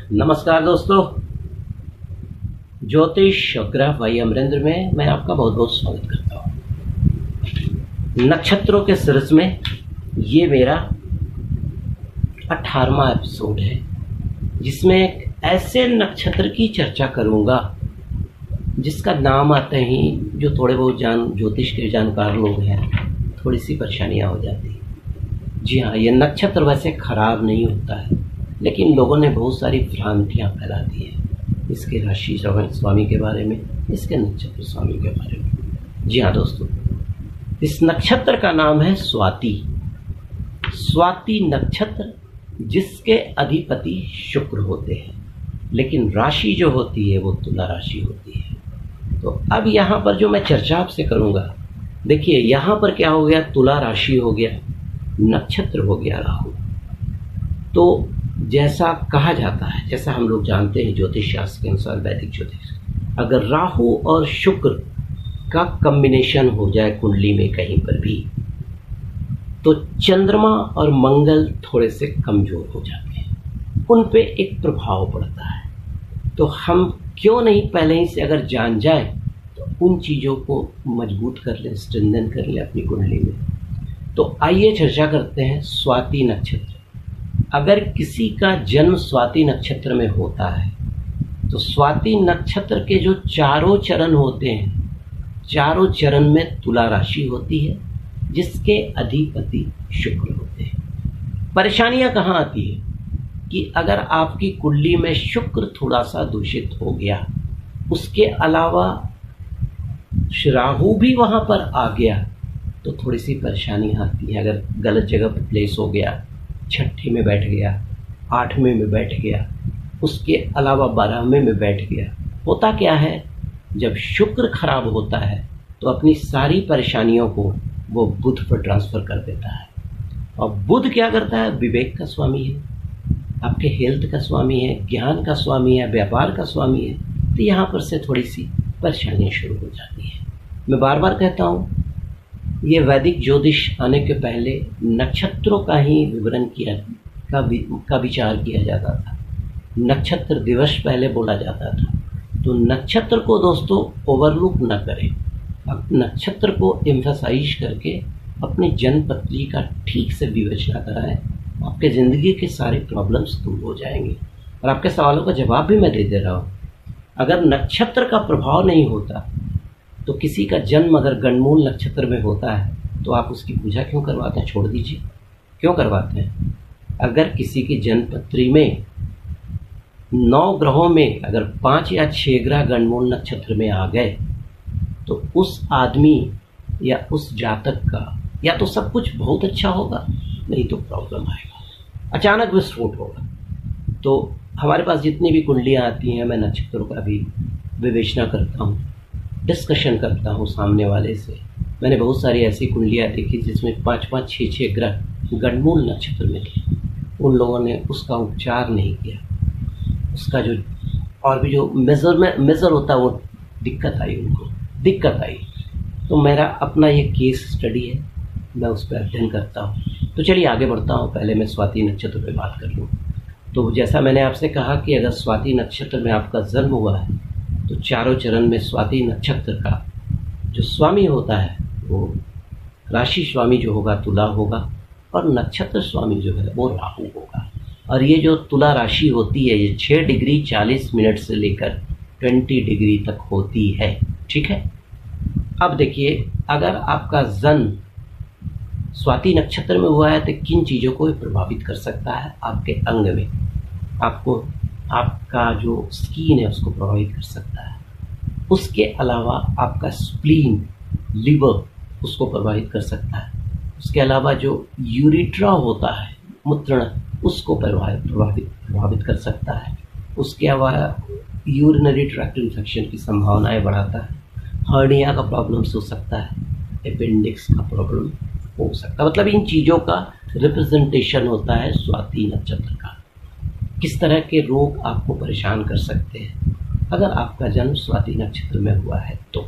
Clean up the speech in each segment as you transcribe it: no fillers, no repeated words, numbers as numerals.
नमस्कार दोस्तों, ज्योतिष और ग्रह भाई अमरेंद्र में मैं आपका बहुत बहुत स्वागत करता हूँ। नक्षत्रों के सीरीज में ये मेरा 18वां एपिसोड है, जिसमें एक ऐसे नक्षत्र की चर्चा करूँगा जिसका नाम आते ही जो थोड़े बहुत ज्योतिष के जानकार लोग हैं, थोड़ी सी परेशानियाँ हो जाती हैं। जी हाँ, ये नक्षत्र वैसे खराब नहीं होता है, लेकिन लोगों ने बहुत सारी भ्रांतियाँ फैला दी है इसके राशि स्वामी के बारे में, इसके नक्षत्र स्वामी के बारे में। जी हाँ दोस्तों, इस नक्षत्र का नाम है स्वाति। स्वाति नक्षत्र जिसके अधिपति शुक्र होते हैं, लेकिन राशि जो होती है वो तुला राशि होती है। तो अब यहाँ पर जो मैं चर्चा आपसे करूँगा, देखिए यहाँ पर क्या हो गया, तुला राशि हो गया, नक्षत्र हो गया राहु। तो जैसा कहा जाता है, जैसा हम लोग जानते हैं ज्योतिष शास्त्र के अनुसार, वैदिक ज्योतिष, अगर राहु और शुक्र का कॉम्बिनेशन हो जाए कुंडली में कहीं पर भी, तो चंद्रमा और मंगल थोड़े से कमजोर हो जाते हैं, उन पे एक प्रभाव पड़ता है। तो हम क्यों नहीं पहले ही से अगर जान जाए तो उन चीज़ों को मजबूत कर लें, स्ट्रेंथन कर लें अपनी कुंडली में। तो आइए चर्चा करते हैं स्वाति नक्षत्र। अगर किसी का जन्म स्वाति नक्षत्र में होता है तो स्वाति नक्षत्र के जो चारों चरण होते हैं, चारों चरण में तुला राशि होती है जिसके अधिपति शुक्र होते हैं। परेशानियां कहाँ आती है कि अगर आपकी कुंडली में शुक्र थोड़ा सा दूषित हो गया, उसके अलावा राहु भी वहां पर आ गया, तो थोड़ी सी परेशानी आती है। अगर गलत जगह पर प्लेस हो गया, छठे में बैठ गया, 8वें में बैठ गया, उसके अलावा 12वें में बैठ गया, होता क्या है, जब शुक्र खराब होता है तो अपनी सारी परेशानियों को वो बुध पर ट्रांसफर कर देता है। और बुध क्या करता है, विवेक का स्वामी है, आपके हेल्थ का स्वामी है, ज्ञान का स्वामी है, व्यापार का स्वामी है। तो यहाँ पर से थोड़ी सी परेशानियाँ शुरू हो जाती हैं। मैं बार बार कहता हूँ, ये वैदिक ज्योतिष आने के पहले नक्षत्रों का ही विवरण का विचार किया जाता था। नक्षत्र दिवस पहले बोला जाता था। तो नक्षत्र को दोस्तों ओवरलुक ना करें, अब नक्षत्र को एम्फसाइज करके अपनी जन्म पत्री का ठीक से विवेचना कराएं, आपके ज़िंदगी के सारे प्रॉब्लम्स दूर हो जाएंगे। और आपके सवालों का जवाब भी मैं दे दे रहा हूँ। अगर नक्षत्र का प्रभाव नहीं होता तो किसी का जन्म अगर गणमूल नक्षत्र में होता है तो आप उसकी पूजा क्यों करवाते हैं, छोड़ दीजिए, क्यों करवाते हैं। अगर किसी की जन्म पत्री में 9 ग्रहों में अगर 5 या 6 ग्रह गणमूल नक्षत्र में आ गए तो उस आदमी या उस जातक का या तो सब कुछ बहुत अच्छा होगा, नहीं तो प्रॉब्लम आएगा, अचानक विस्फोट होगा। तो हमारे पास जितनी भी कुंडलियाँ आती हैं, मैं नक्षत्रों का भी विवेचना करता हूँ, डिस्कशन करता हूँ सामने वाले से। मैंने बहुत सारी ऐसी कुंडलियाँ देखी जिसमें 5-5, 6-6 ग्रह गणमूल नक्षत्र में थे। उन लोगों ने उसका उपचार नहीं किया, उसका जो और भी जो मेज़र होता है वो दिक्कत आई, उनको दिक्कत आई। तो मेरा अपना ये केस स्टडी है, मैं उस पर अध्ययन करता हूँ। तो चलिए आगे बढ़ता हूँ। पहले मैं स्वाति नक्षत्र पे बात कर लूँ। तो जैसा मैंने आपसे कहा कि अगर स्वाति नक्षत्र में आपका जन्म हुआ है तो चारों चरण में स्वाति नक्षत्र का जो स्वामी होता है वो राशि स्वामी जो होगा तुला होगा, और नक्षत्र स्वामी जो है वो राहु होगा। और ये जो तुला राशि होती है ये 6 डिग्री 40 मिनट से लेकर 20 डिग्री तक होती है, ठीक है। अब देखिए, अगर आपका जन्म स्वाति नक्षत्र में हुआ है तो किन चीज़ों को प्रभावित कर सकता है, आपके अंग में, आपको आपका जो स्किन है उसको प्रभावित कर सकता है। उसके अलावा आपका स्प्लीन, लिवर, उसको प्रभावित कर सकता है। उसके अलावा जो यूरिट्रा होता है, मूत्रण, उसको प्रभावित कर सकता है। उसके अलावा यूरिनरी ट्रैक्ट इन्फेक्शन की संभावनाएं बढ़ाता है। हर्निया का प्रॉब्लम्स हो सकता है, अपेंडिक्स का प्रॉब्लम हो सकता है। मतलब इन चीज़ों का रिप्रेजेंटेशन होता है स्वाति नक्षत्र का। किस तरह के रोग आपको परेशान कर सकते हैं अगर आपका जन्म स्वाति नक्षत्र में हुआ है। तो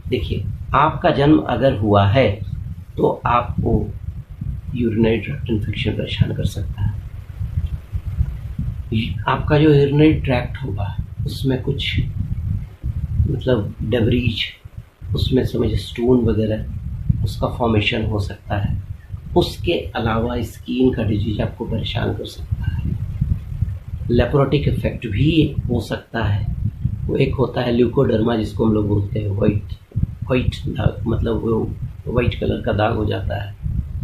देखिए, आपका जन्म अगर हुआ है तो आपको यूरिनरी ट्रैक्ट इन्फेक्शन परेशान कर सकता है। आपका जो यूरिनरी ट्रैक्ट होगा उसमें कुछ मतलब डेब्रीज, उसमें समझ स्टोन वगैरह उसका फॉर्मेशन हो सकता है। उसके अलावा स्किन का डिजीज आपको परेशान कर सकता है। लेप्रोटिक इफेक्ट भी हो सकता है। वो एक होता है ल्यूकोडर्मा जिसको हम लोग बोलते हैं वाइट दाग, मतलब वो वाइट कलर का दाग हो जाता है,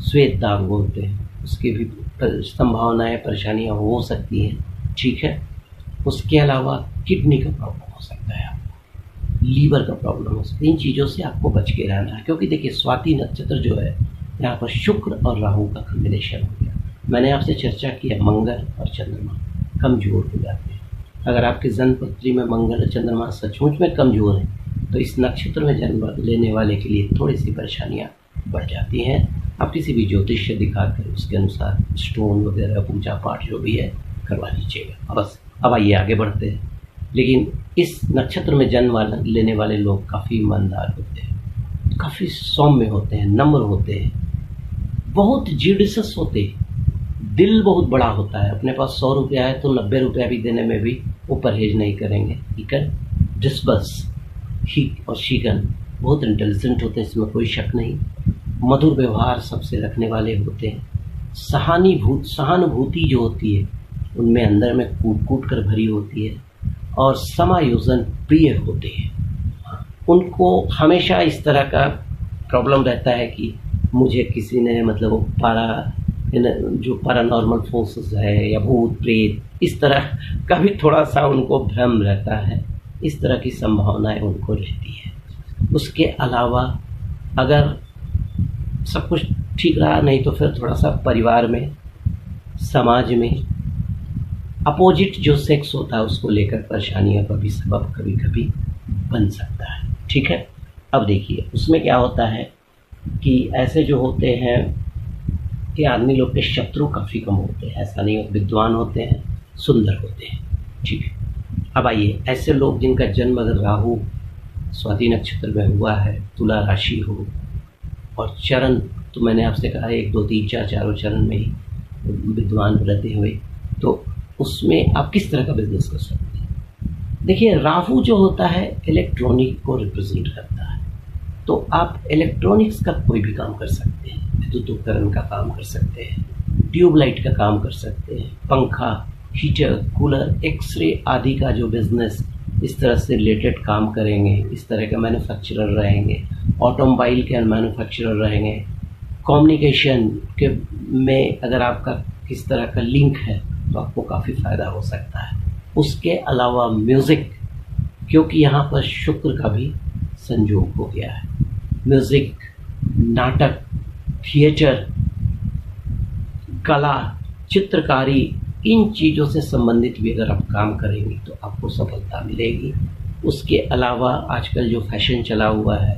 श्वेत दाग बोलते हैं। उसकी भी संभावनाएं, परेशानियां हो सकती हैं, ठीक है। उसके अलावा किडनी का प्रॉब्लम हो सकता है, आपको लीवर का प्रॉब्लम हो सकता है। इन चीज़ों से आपको बच के रहना है, क्योंकि देखिए स्वाति नक्षत्र जो है यहाँ पर शुक्र और राहु का कॉम्बिनेशन हो गया। मैंने आपसे चर्चा किया मंगल और चंद्रमा कमजोर हो जाते हैं। अगर आपके जन्म पत्री में मंगल और चंद्रमा सचमुच में कमजोर हैं तो इस नक्षत्र में जन्म लेने वाले के लिए थोड़ी सी परेशानियाँ बढ़ जाती हैं। आप किसी भी ज्योतिष से दिखाकर उसके अनुसार स्टोन वगैरह पूजा पाठ जो भी है करवा लीजिएगा। बस अब आइए आगे बढ़ते हैं। लेकिन इस नक्षत्र में जन्म लेने वाले लोग काफ़ी ईमानदार होते हैं, काफ़ी सौम्य होते हैं, नम्र होते हैं, बहुत जिडसस होते हैं, दिल बहुत बड़ा होता है। अपने पास 100 रुपया है तो 90 रुपया भी देने में भी वो परहेज नहीं करेंगे। ठीक है, डिस्बस ही और शीगन बहुत इंटेलिजेंट होते हैं, इसमें कोई शक नहीं। मधुर व्यवहार सबसे रखने वाले होते हैं। सहानुभूति जो होती है उनमें अंदर में कूट कूट कर भरी होती है और समायोजन प्रिय होते हैं। उनको हमेशा इस तरह का प्रॉब्लम रहता है कि मुझे किसी ने मतलब वो जो पैरानॉर्मल फोर्सेस है या भूत प्रेत इस तरह का भी थोड़ा सा उनको भ्रम रहता है। इस तरह की संभावनाएं उनको रहती है। उसके अलावा अगर सब कुछ ठीक रहा, नहीं तो फिर थोड़ा सा परिवार में, समाज में अपोजिट जो सेक्स होता है उसको लेकर परेशानियों का भी सबब कभी कभी बन सकता है। ठीक है, अब देखिए उसमें क्या होता है कि ऐसे जो होते हैं कि आदमी लोग के शत्रु काफ़ी कम होते हैं। ऐसा नहीं, विद्वान होते हैं, सुंदर होते हैं। ठीक है, अब आइए ऐसे लोग जिनका जन्म अगर राहु स्वाति नक्षत्र में हुआ है, तुला राशि हो और चरण तो मैंने आपसे कहा 1 2 3 4 चारों चरण में ही विद्वान रहते हुए, तो उसमें आप किस तरह का बिजनेस कर सकते हैं। देखिए राहु जो होता है इलेक्ट्रॉनिक को रिप्रेजेंट करता है, तो आप इलेक्ट्रॉनिक्स का कोई भी काम कर सकते हैं। विद्युत उपकरण का काम कर सकते हैं, ट्यूबलाइट का काम कर सकते हैं, पंखा, हीटर, कूलर, एक्सरे आदि का जो बिजनेस इस तरह से रिलेटेड काम करेंगे, इस तरह के मैन्युफैक्चरर रहेंगे, ऑटोमोबाइल के मैन्युफैक्चरर रहेंगे, कम्युनिकेशन के में अगर आपका किस तरह का लिंक है तो आपको काफ़ी फ़ायदा हो सकता है। उसके अलावा म्यूज़िक, क्योंकि यहाँ पर शुक्र का भी संयोग हो गया है, म्यूज़िक, नाटक, थिएटर, कला, चित्रकारी, इन चीज़ों से संबंधित भी अगर आप काम करेंगे तो आपको सफलता मिलेगी। उसके अलावा आजकल जो फैशन चला हुआ है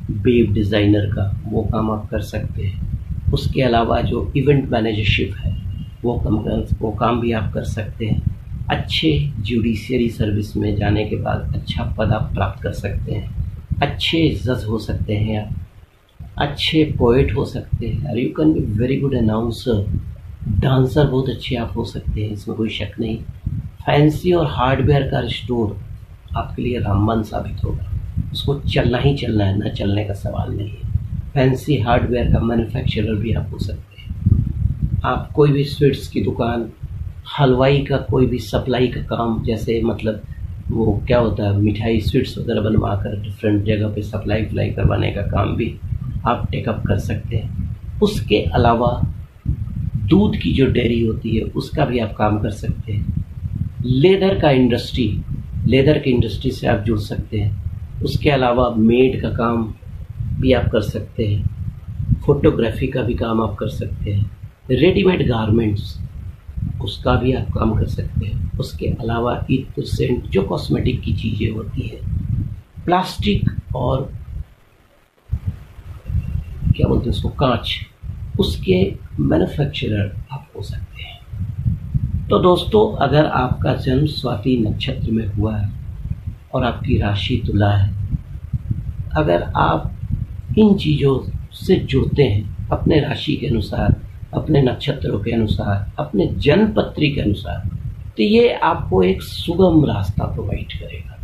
वेब डिज़ाइनर का, वो काम आप कर सकते हैं। उसके अलावा जो इवेंट मैनेजरशिप है वो काम भी आप कर सकते हैं। अच्छे जुडिशियरी सर्विस में जाने के बाद अच्छा पद आप प्राप्त कर सकते हैं। अच्छे जज हो सकते हैं आप, अच्छे पोएट हो सकते हैं, और you can be very good announcer, dancer बहुत अच्छे आप हो सकते हैं, इसमें कोई शक नहीं। फैंसी और हार्डवेयर का स्टोर आपके लिए रामबाण साबित होगा। उसको चलना ही चलना है, ना चलने का सवाल नहीं है। फैंसी हार्डवेयर का मैन्युफैक्चरर भी आप हो सकते हैं। आप कोई भी स्वीट्स की दुकान, हलवाई का कोई भी सप्लाई का काम, जैसे मतलब वो क्या होता है मिठाई स्वीट्स वगैरह बनवा कर डिफरेंट जगह पे सप्लाई करवाने का काम भी आप टेकअप कर सकते हैं। उसके अलावा दूध की जो डेयरी होती है उसका भी आप काम कर सकते हैं। लेदर की इंडस्ट्री से आप जुड़ सकते हैं। उसके अलावा मेड का काम भी आप कर सकते हैं। फोटोग्राफी का भी काम आप कर सकते हैं। रेडीमेड गारमेंट्स उसका भी आप काम कर सकते हैं। उसके अलावा इत्र, सेंट, जो कॉस्मेटिक की चीज़ें होती हैं, प्लास्टिक और क्या बोलते हैं उसको, कांच, उसके मैन्युफैक्चरर आप हो सकते हैं। तो दोस्तों अगर आपका जन्म स्वाति नक्षत्र में हुआ है और आपकी राशि तुला है, अगर आप इन चीज़ों से जुड़ते हैं अपने राशि के अनुसार, अपने नक्षत्रों के अनुसार, अपने जन्म पत्री के अनुसार, तो ये आपको एक सुगम रास्ता प्रोवाइड करेगा।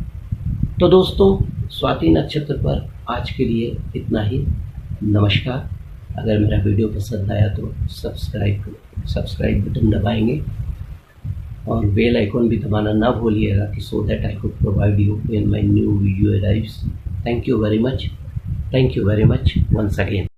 तो दोस्तों, स्वाति नक्षत्र पर आज के लिए इतना ही। नमस्कार। अगर मेरा वीडियो पसंद आया तो सब्सक्राइब बटन दबाएंगे और बेल आइकॉन भी दबाना ना भूलिएगा कि so that I could provide you when my new video arrives. Thank you very much once again.